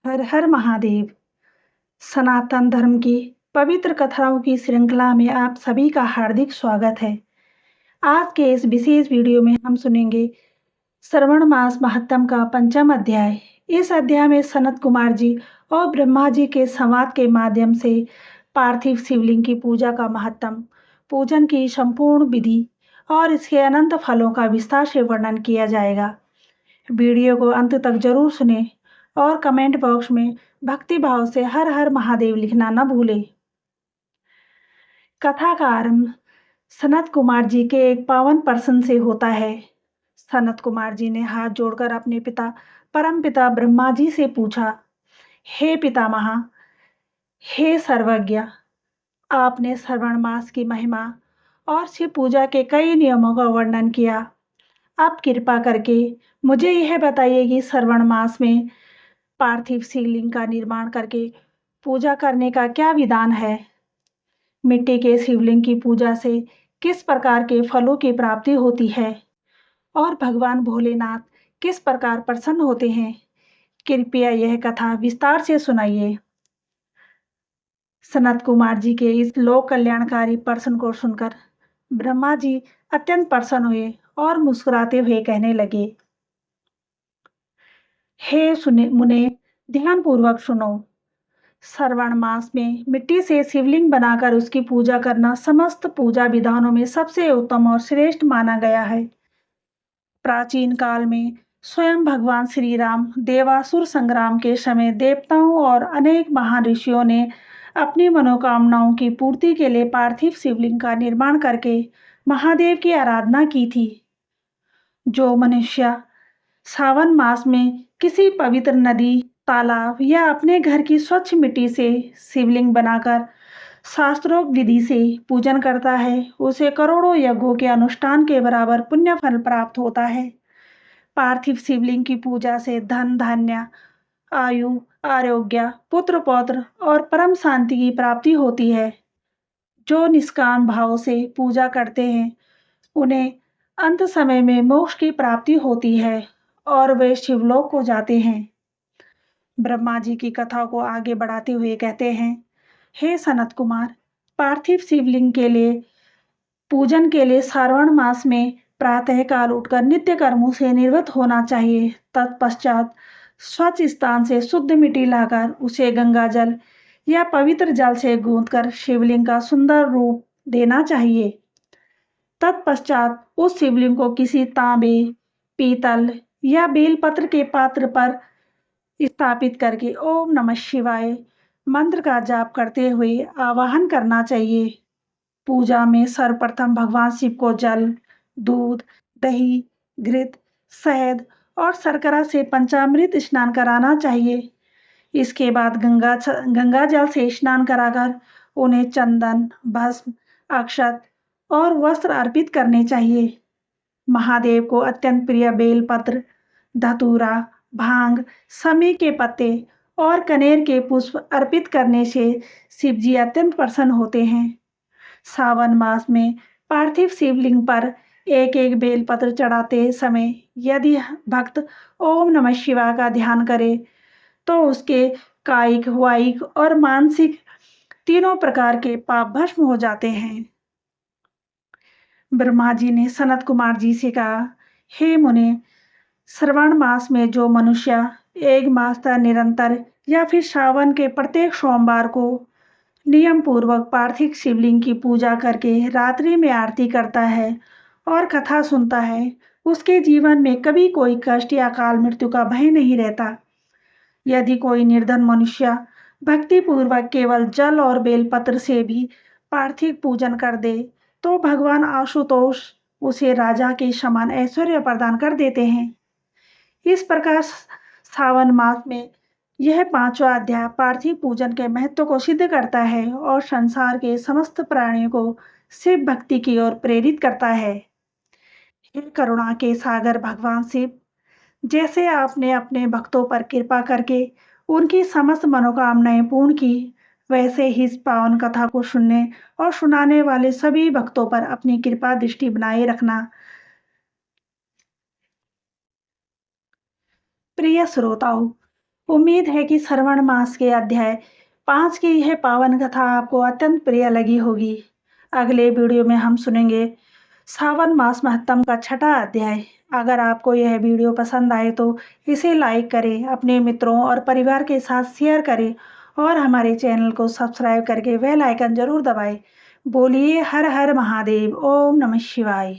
हर हर महादेव। सनातन धर्म की पवित्र कथाओं की श्रृंखला में आप सभी का हार्दिक स्वागत है। आज के इस विशेष वीडियो में हम सुनेंगे श्रवण मास महात्म का पंचम अध्याय। इस अध्याय में सनत कुमार जी और ब्रह्मा जी के संवाद के माध्यम से पार्थिव शिवलिंग की पूजा का महत्व, पूजन की संपूर्ण विधि और इसके अनंत फलों का विस्तार से वर्णन किया जाएगा। वीडियो को अंत तक जरूर सुने और कमेंट बॉक्स में भक्ति भाव से हर हर महादेव लिखना न भूले। कथा का आरंभ सनत कुमार जी के एक पावन प्रश्न से होता है। सनत कुमार जी ने हाथ जोड़कर अपने पिता परम पिता ब्रह्मा जी से पूछा, हे पितामह, हे सर्वज्ञ, आपने श्रवण मास की महिमा और शिव पूजा के कई नियमों का वर्णन किया। आप कृपा करके मुझे यह बताइए कि श्रवण मास में पार्थिव शिवलिंग का निर्माण करके पूजा करने का क्या विधान है। मिट्टी के शिवलिंग की पूजा से किस प्रकार के फलों की प्राप्ति होती है और भगवान भोलेनाथ किस प्रकार प्रसन्न होते हैं। कृपया यह कथा विस्तार से सुनाइए। सनत कुमार जी के इस लोक कल्याणकारी प्रश्न को सुनकर ब्रह्मा जी अत्यंत प्रसन्न हुए और मुस्कुराते हुए कहने लगे, हे सुने मुने, ध्यान पूर्वक सुनो। श्रवण मास में मिट्टी से शिवलिंग बनाकर उसकी पूजा करना समस्त पूजा विधानों में सबसे उत्तम और श्रेष्ठ माना गया है। प्राचीन काल में स्वयं भगवान श्री राम देवासुर संग्राम के समय देवताओं और अनेक महान ऋषियों ने अपनी मनोकामनाओं की पूर्ति के लिए पार्थिव शिवलिंग का निर्माण करके महादेव की आराधना की थी। जो मनुष्य सावन मास में किसी पवित्र नदी, तालाब या अपने घर की स्वच्छ मिट्टी से शिवलिंग बनाकर शास्त्रोक्त विधि से पूजन करता है, उसे करोड़ों यज्ञों के अनुष्ठान के बराबर पुण्य फल प्राप्त होता है। पार्थिव शिवलिंग की पूजा से धन धान्य, आयु, आरोग्य, पुत्र पौत्र और परम शांति की प्राप्ति होती है। जो निष्काम भाव से पूजा करते हैं उन्हें अंत समय में मोक्ष की प्राप्ति होती है और वे शिवलोक को जाते हैं। ब्रह्मा जी की कथा को आगे बढ़ाते हुए कहते हैं, हे सनत कुमार, पार्थिव शिवलिंग के लिए पूजन के लिए श्रावण मास में प्रातः काल उठकर नित्य कर्मों से निवृत्त होना चाहिए। तत्पश्चात स्वच्छ स्थान से शुद्ध मिट्टी लाकर उसे गंगा जल या पवित्र जल से गूंथकर शिवलिंग का सुंदर रूप देना चाहिए। तत्पश्चात उस शिवलिंग को किसी तांबे, पीतल या बेलपत्र के पात्र पर स्थापित करके ओम नमः शिवाय मंत्र का जाप करते हुए आवाहन करना चाहिए। पूजा में सर्वप्रथम भगवान शिव को जल, दूध, दही, घृत, शहद और शर्करा से पंचामृत स्नान कराना चाहिए। इसके बाद गंगा जल से स्नान कराकर उन्हें चंदन, भस्म, अक्षत और वस्त्र अर्पित करने चाहिए। महादेव को अत्यंत प्रिय बेलपत्र, धतूरा, भांग, समी के पत्ते और कनेर के पुष्प अर्पित करने से शिव जी अत्यंत प्रसन्न होते हैं। सावन मास में पार्थिव शिवलिंग पर एक एक बेलपत्र चढ़ाते समय यदि भक्त ओम नमः शिवाय का ध्यान करे तो उसके कायिक, वायिक और मानसिक तीनों प्रकार के पाप भस्म हो जाते हैं। ब्रह्मा जी ने सनत कुमार जी से कहा, हे मुने, श्रवण मास में जो मनुष्य एक मास तक निरंतर या फिर सावन के प्रत्येक सोमवार को नियम पूर्वक पार्थिव शिवलिंग की पूजा करके रात्रि में आरती करता है और कथा सुनता है, उसके जीवन में कभी कोई कष्ट या अकाल मृत्यु का भय नहीं रहता। यदि कोई निर्धन मनुष्य भक्ति पूर्वक केवल जल और बेलपत्र से भी पार्थिव पूजन कर दे तो भगवान आशुतोष उसे राजा के समान ऐश्वर्य प्रदान कर देते हैं। इस प्रकार सावन मास में यह पांचवा अध्याय पार्थिव पूजन के महत्व को सिद्ध करता है और संसार के समस्त प्राणियों को शिव भक्ति की ओर प्रेरित करता है। हे करुणा के सागर भगवान शिव, जैसे आपने अपने भक्तों पर कृपा करके उनकी समस्त मनोकामनाएं पूर्ण की, वैसे ही इस पावन कथा को सुनने और सुनाने वाले सभी भक्तों पर अपनी कृपा दृष्टि बनाए रखना। प्रिय श्रोताओं, उम्मीद है कि श्रवण मास के अध्याय 5 की यह पावन कथा आपको अत्यंत प्रिय लगी होगी। अगले वीडियो में हम सुनेंगे सावन मास महत्तम का छठा अध्याय। अगर आपको यह वीडियो पसंद आए तो इसे लाइक करें, अपने मित्रों और परिवार के साथ शेयर करें और हमारे चैनल को सब्सक्राइब करके बेल आइकन जरूर दबाएं। बोलिए हर हर महादेव, ओम नमः शिवाय।